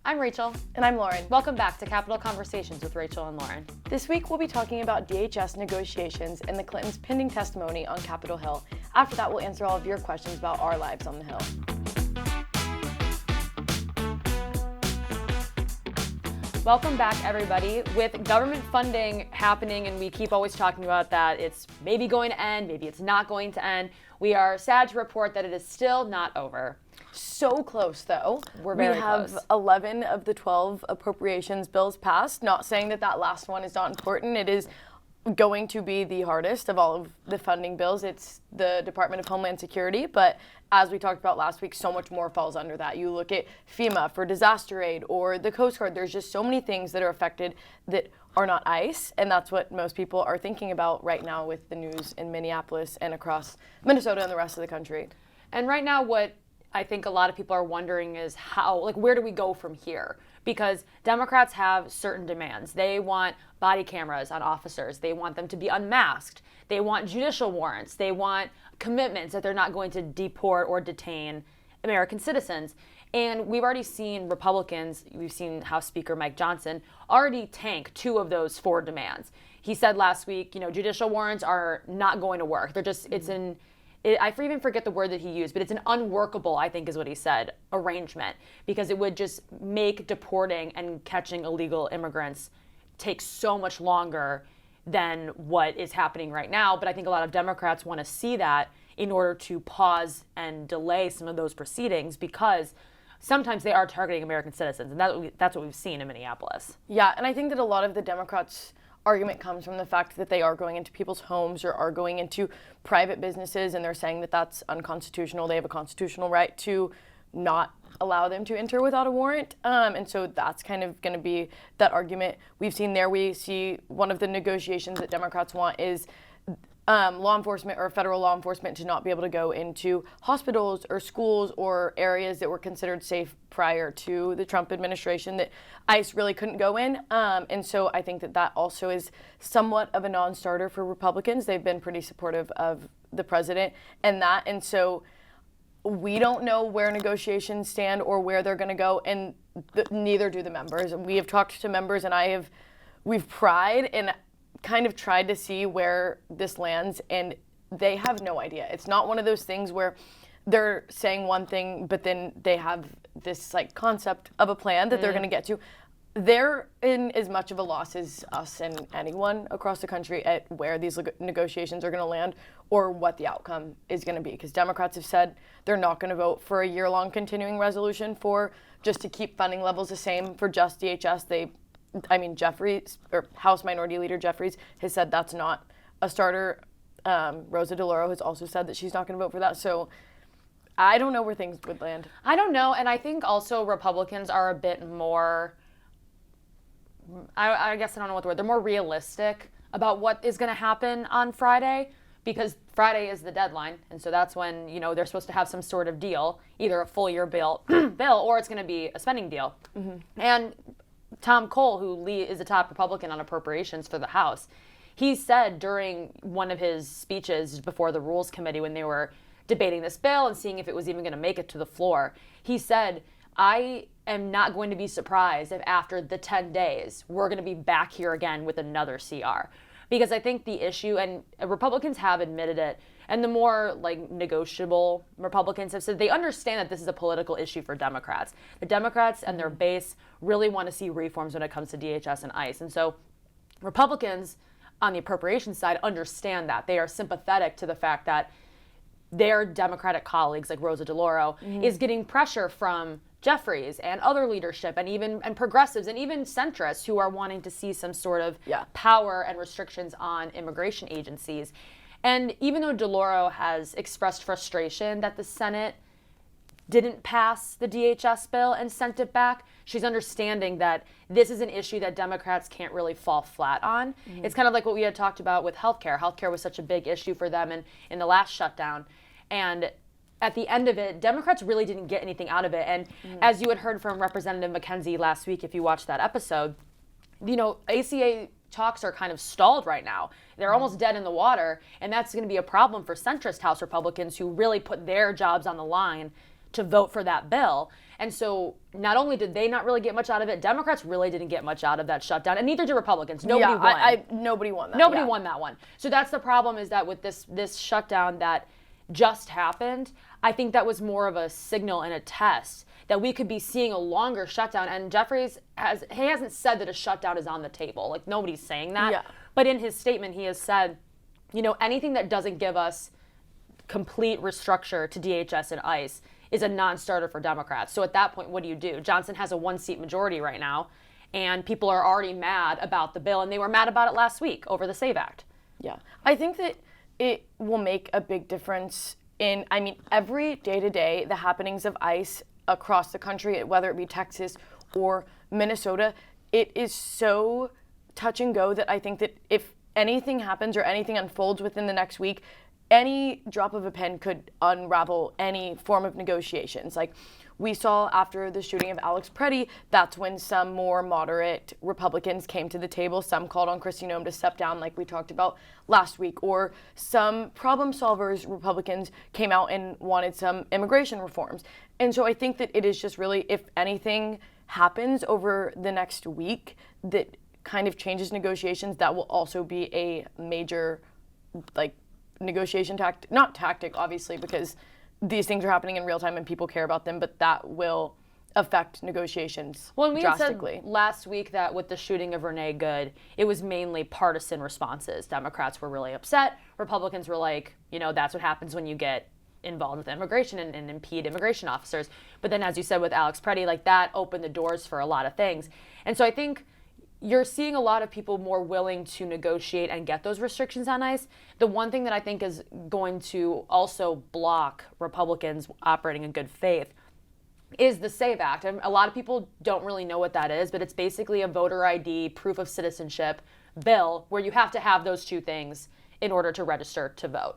I'm Rachel. And I'm Lauren. Welcome back to Capital Conversations with Rachel and Lauren. This week we'll be talking about DHS negotiations and the Clintons' pending testimony on Capitol Hill. After that, we'll answer all of your questions about our lives on the Hill. Welcome back, everybody. With government funding happening, and we keep always talking about that, it's maybe going to end, maybe it's not going to end. We are sad to report that it is still not over. So close, though. We're very close. We have 11 of the 12 appropriations bills passed. Not saying that that last one is not important. It is going to be the hardest of all of the funding bills. It's the Department of Homeland Security, but as we talked about last week, so much more falls under that. You look at FEMA for disaster aid or the Coast Guard. There's just so many things that are affected that are not ICE, and that's what most people are thinking about right now with the news in Minneapolis and across Minnesota and the rest of the country. And right now, what I think a lot of people are wondering is where do we go from here? Because Democrats have certain demands. They want body cameras on officers. They want them to be unmasked. They want judicial warrants. They want commitments that they're not going to deport or detain American citizens. And we've already seen Republicans, we've seen House Speaker Mike Johnson, already tank 2 of those 4 demands. He said last week, judicial warrants are not going to work. They're just, I even forget the word that he used, but it's an unworkable, I think is what he said, arrangement, because it would just make deporting and catching illegal immigrants take so much longer than what is happening right now. But I think a lot of Democrats want to see that in order to pause and delay some of those proceedings, because sometimes they are targeting American citizens, and that's what we've seen in Minneapolis. Yeah, and I think that a lot of the Democrats' argument comes from the fact that they are going into people's homes or are going into private businesses, and they're saying that that's unconstitutional. They have a constitutional right to not allow them to enter without a warrant. And so that's kind of going to be that argument we've seen there. We see one of the negotiations that Democrats want is law enforcement or federal law enforcement to not be able to go into hospitals or schools or areas that were considered safe prior to the Trump administration that ICE really couldn't go in. And so I think that that also is somewhat of a non-starter for Republicans. They've been pretty supportive of the president and that. And so we don't know where negotiations stand or where they're going to go, and neither do the members. We have talked to members, and we've pried and kind of tried to see where this lands, and they have no idea. It's not one of those things where they're saying one thing, but then they have this concept of a plan that they're going to get to. They're in as much of a loss as us and anyone across the country at where these negotiations are going to land or what the outcome is going to be. Because Democrats have said they're not going to vote for a year-long continuing resolution for just to keep funding levels the same for just DHS. Jeffries, or House Minority Leader Jeffries, has said that's not a starter. Rosa DeLauro has also said that she's not going to vote for that. So I don't know where things would land. I don't know, and I think also Republicans are a bit more, I guess I don't know what the word, they're more realistic about what is going to happen on Friday, because Friday is the deadline, and so that's when, they're supposed to have some sort of deal, either a full year bill, or it's going to be a spending deal. Mm-hmm. And Tom Cole, who is the top Republican on appropriations for the House, he said during one of his speeches before the Rules Committee when they were debating this bill and seeing if it was even going to make it to the floor, he said, I am not going to be surprised if after the 10 days we're going to be back here again with another CR. Because I think the issue, and Republicans have admitted it, and the more negotiable Republicans have said they understand that this is a political issue for Democrats. The Democrats and their base really want to see reforms when it comes to DHS and ICE. And so Republicans on the appropriations side understand that. They are sympathetic to the fact that their Democratic colleagues like Rosa DeLauro is getting pressure from Jeffries and other leadership and progressives and even centrists who are wanting to see some sort of power and restrictions on immigration agencies. And even though DeLauro has expressed frustration that the Senate didn't pass the DHS bill and sent it back, she's understanding that this is an issue that Democrats can't really fall flat on. Mm-hmm. It's kind of like what we had talked about with healthcare. Healthcare was such a big issue for them in the last shutdown. And at the end of it, Democrats really didn't get anything out of it. And as you had heard from Representative McKenzie last week, if you watched that episode, ACA talks are kind of stalled right now. They're almost dead in the water, and that's going to be a problem for centrist House Republicans who really put their jobs on the line to vote for that bill. And so not only did they not really get much out of it, Democrats really didn't get much out of that shutdown, and neither did Republicans. Nobody won. Nobody won that. Nobody won that one. So that's the problem, is that with this shutdown that just happened, I think that was more of a signal and a test that we could be seeing a longer shutdown. And Jeffries hasn't said that a shutdown is on the table. Like, nobody's saying that. Yeah. But in his statement, he has said, anything that doesn't give us complete restructure to DHS and ICE is a non-starter for Democrats. So at that point, what do? Johnson has a 1-seat majority right now, and people are already mad about the bill, and they were mad about it last week over the SAVE Act. Yeah. I think that it will make a big difference in, every day-to-day, the happenings of ICE across the country, whether it be Texas or Minnesota, it is so touch and go that I think that if anything happens or anything unfolds within the next week, any drop of a pen could unravel any form of negotiations. Like we saw after the shooting of Alex Preddy, that's when some more moderate Republicans came to the table. Some called on Kristi Noem to step down, like we talked about last week, or some problem solvers Republicans came out and wanted some immigration reforms. And so I think that it is just really, if anything happens over the next week that kind of changes negotiations, that will also be a major, negotiation not tactic, obviously, because these things are happening in real time and people care about them, but that will affect negotiations drastically. We said last week that with the shooting of Renee Good, it was mainly partisan responses. Democrats were really upset. Republicans were like, that's what happens when you get involved with immigration and impede immigration officers. But then, as you said with Alex Preddy, that opened the doors for a lot of things. And so I think you're seeing a lot of people more willing to negotiate and get those restrictions on ICE. The one thing that I think is going to also block Republicans operating in good faith is the SAVE Act. And a lot of people don't really know what that is, but it's basically a voter ID, proof of citizenship bill where you have to have those two things in order to register to vote.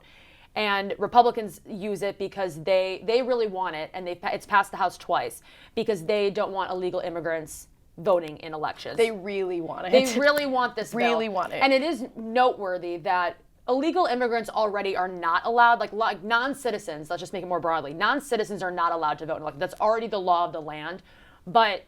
And Republicans use it because they really want it, and it's passed the House twice, because they don't want illegal immigrants voting in elections. They really want it. They really want this bill. Really want it. And it is noteworthy that illegal immigrants already are not allowed, like non-citizens, let's just make it more broadly, non-citizens are not allowed to vote in elections. That's already the law of the land. But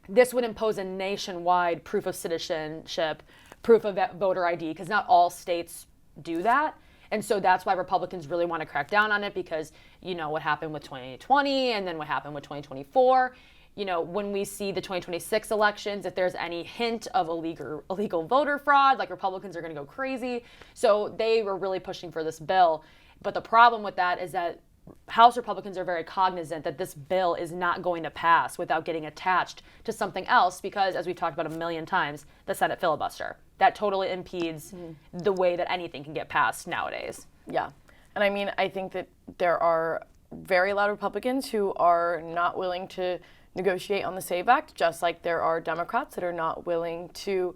this would impose a nationwide proof of citizenship, proof of voter ID, because not all states do that. And so that's why Republicans really want to crack down on it, because what happened with 2020 and then what happened with 2024. When we see the 2026 elections, if there's any hint of illegal voter fraud, Republicans are going to go crazy. So they were really pushing for this bill. But the problem with that is that House Republicans are very cognizant that this bill is not going to pass without getting attached to something else, because, as we've talked about a million times, the Senate filibuster. That totally impedes the way that anything can get passed nowadays. Yeah. And I think that there are very loud Republicans who are not willing to negotiate on the SAVE Act, just like there are Democrats that are not willing to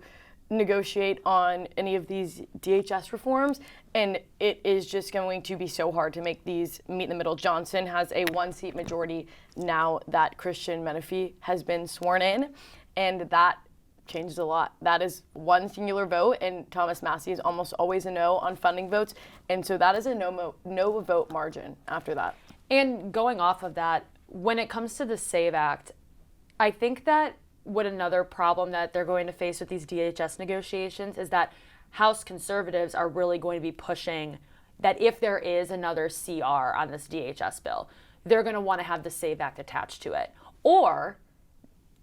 negotiate on any of these DHS reforms. And it is just going to be so hard to make these meet in the middle. Johnson has a 1-seat majority now that Christian Menefee has been sworn in, and that changes a lot. That is one singular vote, and Thomas Massie is almost always a no on funding votes. And so that is a no vote margin after that. And going off of that, when it comes to the SAVE Act, I think that another problem that they're going to face with these DHS negotiations is that House conservatives are really going to be pushing that if there is another CR on this DHS bill, they're going to want to have the SAVE Act attached to it. Or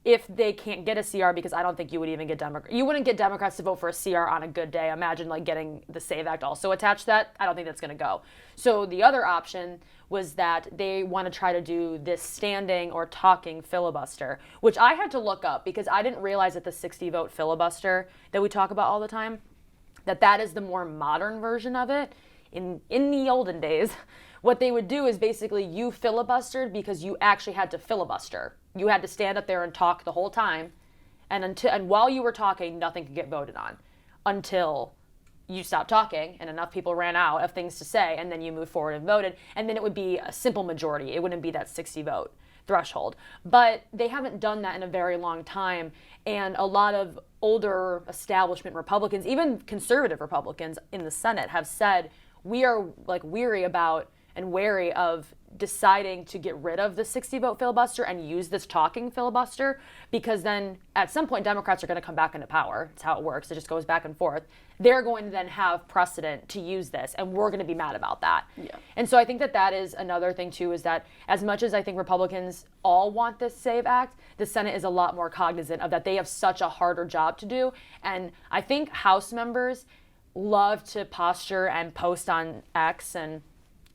if they can't get a CR, because I don't think you would even get you wouldn't get Democrats to vote for a CR on a good day. Imagine getting the SAVE Act also attached to that. I don't think that's going to go. So the other option was that they want to try to do this standing or talking filibuster, which I had to look up because I didn't realize that the 60-vote filibuster that we talk about all the time, that is the more modern version of it. In the olden days, what they would do is basically you filibustered because you actually had to filibuster. You had to stand up there and talk the whole time, and while you were talking, nothing could get voted on until you stopped talking and enough people ran out of things to say, and then you moved forward and voted, and then it would be a simple majority. It wouldn't be that 60-vote threshold. But they haven't done that in a very long time, and a lot of older establishment Republicans, even conservative Republicans in the Senate, have said we are weary about and wary of deciding to get rid of the 60-vote filibuster and use this talking filibuster, because then at some point Democrats are going to come back into power. It's how it works. It just goes back and forth. They're going to then have precedent to use this, and we're going to be mad about that. Yeah. And so I think that that is another thing too, is that as much as I think Republicans all want this SAVE Act, the Senate is a lot more cognizant of that. They have such a harder job to do. And I think House members love to posture and post on X and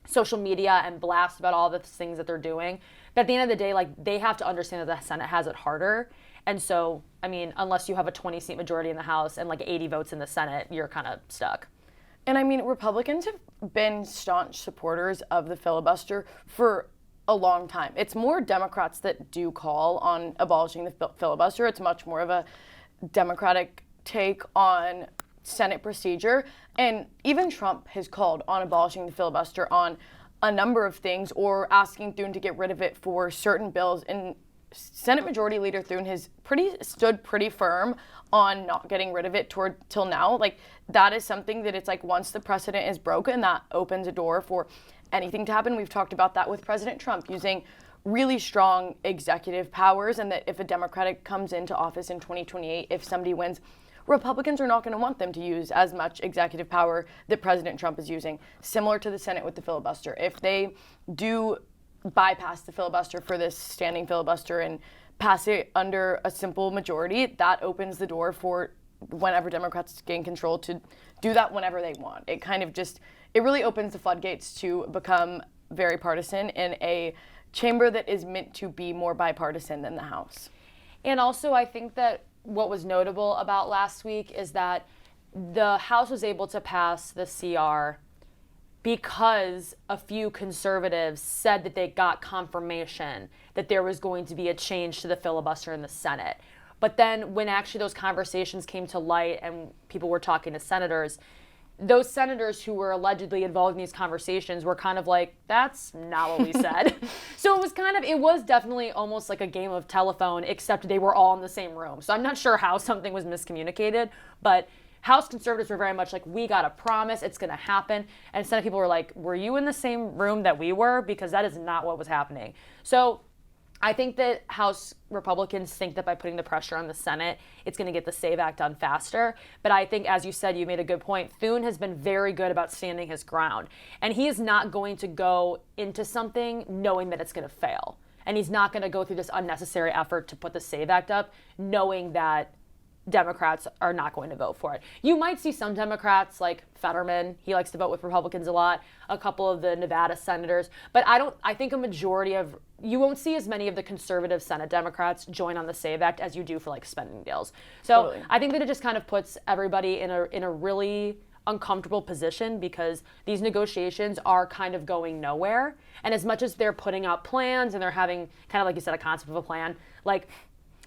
social media and blast about all the things that they're doing. But at the end of the day, like, they have to understand that the Senate has it harder. And so, I mean, unless you have a 20-seat majority in the House and like 80 votes in the Senate, you're kind of stuck. And I mean, Republicans have been staunch supporters of the filibuster for a long time. It's more Democrats that do call on abolishing the filibuster. It's much more of a Democratic take on Senate procedure. And even Trump has called on abolishing the filibuster on a number of things, or asking Thune to get rid of it for certain bills. And Senate Majority Leader Thune has stood pretty firm on not getting rid of it till now. Like, that is something that it's like, once the precedent is broken, that opens a door for anything to happen. We've talked about that with President Trump using really strong executive powers, and that if a Democratic comes into office in 2028, if somebody wins, Republicans are not going to want them to use as much executive power that President Trump is using, similar to the Senate with the filibuster. If they do bypass the filibuster for this standing filibuster and pass it under a simple majority, that opens the door for whenever Democrats gain control to do that whenever they want. It kind of just, it really opens the floodgates to become very partisan in a chamber that is meant to be more bipartisan than the House. And also, I think that what was notable about last week is that the House was able to pass the CR because a few conservatives said that they got confirmation that there was going to be a change to the filibuster in the Senate. But then when actually those conversations came to light and people were talking to senators, those senators who were allegedly involved in these conversations were kind of like, that's not what we said. So it was definitely almost like a game of telephone, except they were all in the same room. So I'm not sure how something was miscommunicated, but House conservatives were very much like, we got a promise, it's going to happen. And Senate people were like, were you in the same room that we were? Because that is not what was happening. So I think that House Republicans think that by putting the pressure on the Senate, it's going to get the SAVE Act done faster. But I think, as you said, you made a good point. Thune has been very good about standing his ground. And he is not going to go into something knowing that it's going to fail. And he's not going to go through this unnecessary effort to put the SAVE Act up knowing that Democrats are not going to vote for it. You might see some Democrats like Fetterman, he likes to vote with Republicans a lot, a couple of the Nevada senators, but I think a majority of, you won't see as many of the conservative Senate Democrats join on the SAVE Act as you do for like spending deals. So totally. I think that it just kind of puts everybody in a really uncomfortable position, because these negotiations are kind of going nowhere. And as much as they're putting out plans and they're having kind of, like you said, a concept of a plan, like,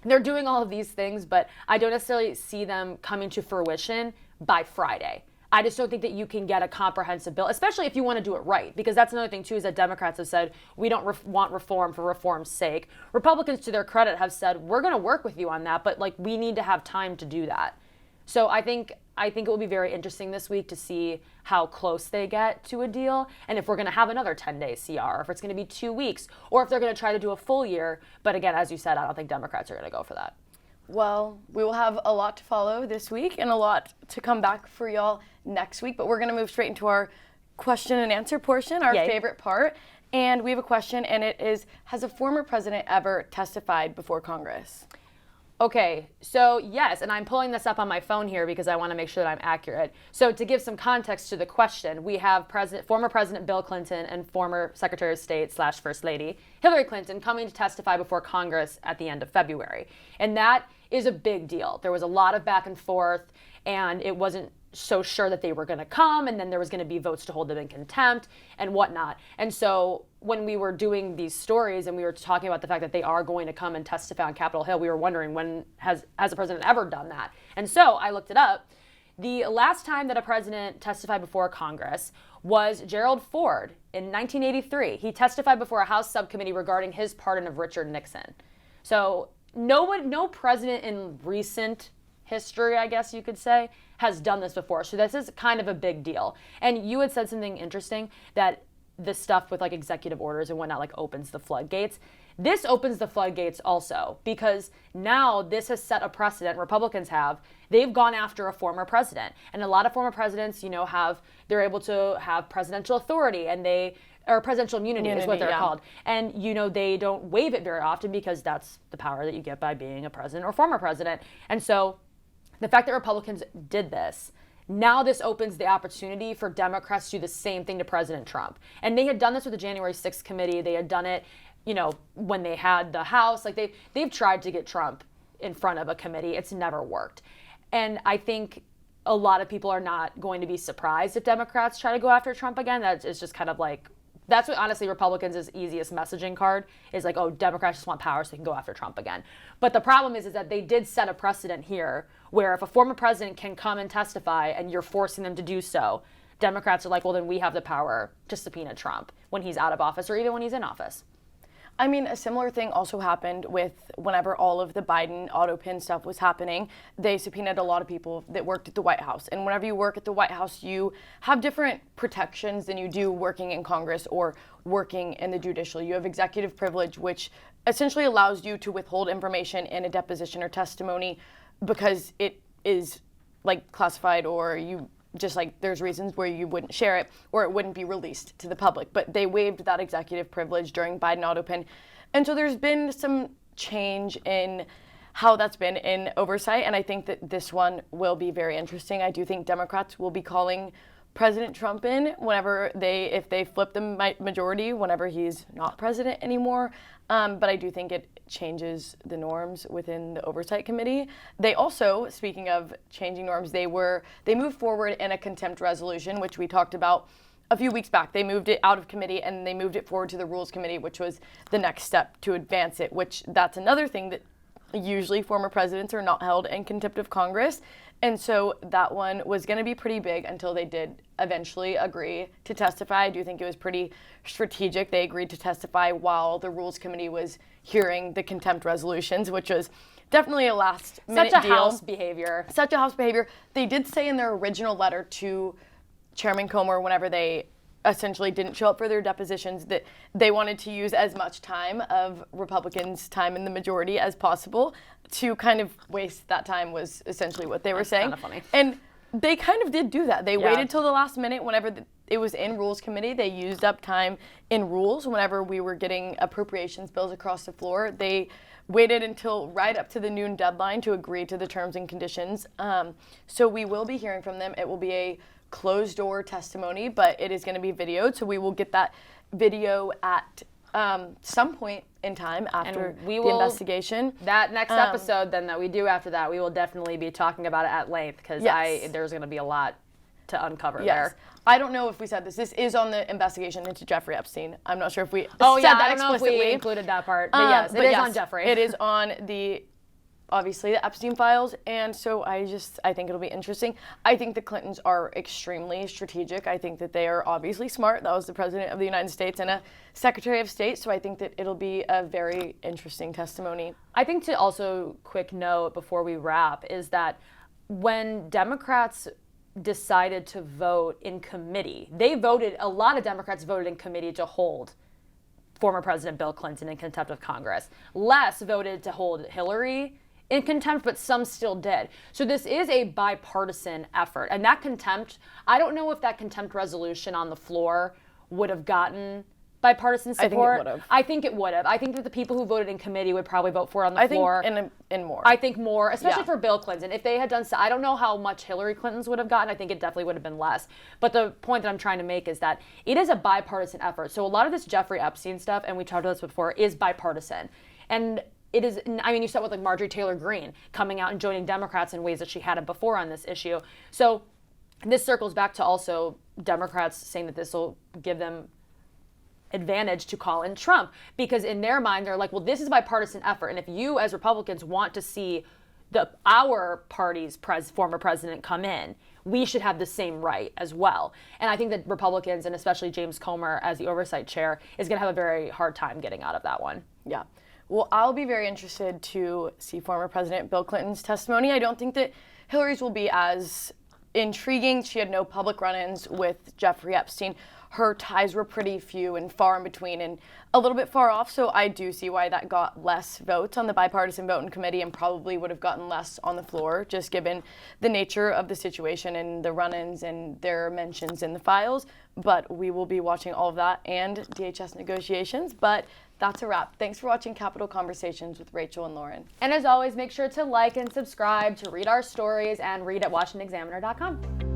they're doing all of these things, but I don't necessarily see them coming to fruition by Friday. I just don't think that you can get a comprehensive bill, especially if you want to do it right, because that's another thing too, is that Democrats have said, we don't want reform for reform's sake. Republicans, to their credit, have said, we're going to work with you on that, but like, we need to have time to do that. So I think it will be very interesting this week to see how close they get to a deal, and if we're going to have another 10-day CR, or if it's going to be 2 weeks, or if they're going to try to do a full year. But again, as you said, I don't think Democrats are going to go for that. Well, we will have a lot to follow this week and a lot to come back for y'all next week, but we're going to move straight into our question and answer portion, our favorite part. And we have a question, and it is, has a former president ever testified before Congress? Okay, so yes, and I'm pulling this up on my phone here because I want to make sure that I'm accurate. So to give some context to the question, we have former President Bill Clinton and former Secretary of State / First Lady Hillary Clinton coming to testify before Congress at the end of February. And that is a big deal. There was a lot of back and forth, and it wasn't so sure that they were going to come, and then there was going to be votes to hold them in contempt and whatnot. And so when we were doing these stories and we were talking about the fact that they are going to come and testify on Capitol Hill, we were wondering, when has a president ever done that? And so I looked it up. The last time that a president testified before Congress was Gerald Ford in 1983. He testified before a House subcommittee regarding his pardon of Richard Nixon. So no president in recent history, I guess you could say, has done this before. So this is kind of a big deal. And you had said something interesting, that the stuff with like executive orders and whatnot like opens the floodgates. This opens the floodgates also because now this has set a precedent. Republicans have. They've gone after a former president, and a lot of former presidents, they're able to have presidential authority, and or presidential immunity is what they're called. And, they don't waive it very often because that's the power that you get by being a president or former president. And so the fact that Republicans did this, now this opens the opportunity for Democrats to do the same thing to President Trump. And they had done this with the January 6th committee. They had done it, when they had the House. Like they've tried to get Trump in front of a committee. It's never worked. And I think a lot of people are not going to be surprised if Democrats try to go after Trump again. That is just kind of like, that's what honestly Republicans' easiest messaging card is like, oh, Democrats just want power so they can go after Trump again. But the problem is that they did set a precedent here where if a former president can come and testify and you're forcing them to do so, Democrats are like, well, then we have the power to subpoena Trump when he's out of office or even when he's in office. I mean, a similar thing also happened with whenever all of the Biden auto pin stuff was happening. They subpoenaed a lot of people that worked at the White House. And whenever you work at the White House, you have different protections than you do working in Congress or working in the judicial. You have executive privilege, which essentially allows you to withhold information in a deposition or testimony because it is like classified, or you just like there's reasons where you wouldn't share it or it wouldn't be released to the public. But they waived that executive privilege during Biden autopin. And so there's been some change in how that's been in oversight. And I think that this one will be very interesting. I do think Democrats will be calling President Trump in if they flip the majority whenever he's not president anymore. But I do think it changes the norms within the Oversight Committee. They also, speaking of changing norms, they moved forward in a contempt resolution, which we talked about a few weeks back. They moved it out of committee and they moved it forward to the Rules Committee, which was the next step to advance it, which that's another thing that usually former presidents are not held in contempt of Congress. And so that one was going to be pretty big until they did eventually agree to testify. I do think it was pretty strategic. They agreed to testify while the Rules Committee was hearing the contempt resolutions, which was definitely a last-minute deal. Such a House behavior. Such a House behavior. They did say in their original letter to Chairman Comer whenever they essentially didn't show up for their depositions that they wanted to use as much time of Republicans' time in the majority as possible. To kind of waste that time was essentially what they were saying. That's kind of funny. And they kind of did do that. They waited till the last minute whenever it was in Rules Committee. They used up time in Rules whenever we were getting appropriations bills across the floor. They waited until right up to the noon deadline to agree to the terms and conditions. So we will be hearing from them. It will be a closed-door testimony, but it is going to be videoed. So we will get that video at some point in time after the investigation. That next episode then that we do after that, we will definitely be talking about it at length because there's going to be a lot to uncover there. I don't know if we said this. This is on the investigation into Jeffrey Epstein. I'm not sure if we said that that explicitly. I don't know if we included that part, but yes, it is on Jeffrey. It is on obviously the Epstein files, and so I think it'll be interesting. I think the Clintons are extremely strategic. I think that they are obviously smart. That was the President of the United States and a Secretary of State, so I think that it'll be a very interesting testimony. I think to also quick note before we wrap is that when Democrats decided to vote in committee, a lot of Democrats voted in committee to hold former President Bill Clinton in contempt of Congress. Less voted to hold Hillary in contempt, but some still did. So this is a bipartisan effort. And that contempt, I don't know if that contempt resolution on the floor would have gotten bipartisan support. I think it would have. I think that the people who voted in committee would probably vote for it on the floor. I think in more. I think more, especially for Bill Clinton. If they had done so, I don't know how much Hillary Clinton's would have gotten. I think it definitely would have been less. But the point that I'm trying to make is that it is a bipartisan effort. So a lot of this Jeffrey Epstein stuff, and we talked about this before, is bipartisan. And it is, I mean, you saw with like Marjorie Taylor Greene coming out and joining Democrats in ways that she hadn't before on this issue. So this circles back to also Democrats saying that this will give them advantage to call in Trump, because in their mind, they're like, well, this is a bipartisan effort. And if you as Republicans want to see our party's former president come in, we should have the same right as well. And I think that Republicans, and especially James Comer as the oversight chair, is going to have a very hard time getting out of that one. Yeah. Well, I'll be very interested to see former President Bill Clinton's testimony. I don't think that Hillary's will be as intriguing. She had no public run-ins with Jeffrey Epstein. her ties were pretty few and far in between and a little bit far off. So I do see why that got less votes on the bipartisan voting committee and probably would have gotten less on the floor, just given the nature of the situation and the run-ins and their mentions in the files. But we will be watching all of that and DHS negotiations. But that's a wrap. Thanks for watching Capitol Conversations with Rachel and Lauren. And as always, make sure to like and subscribe to read our stories and read at washingtonexaminer.com.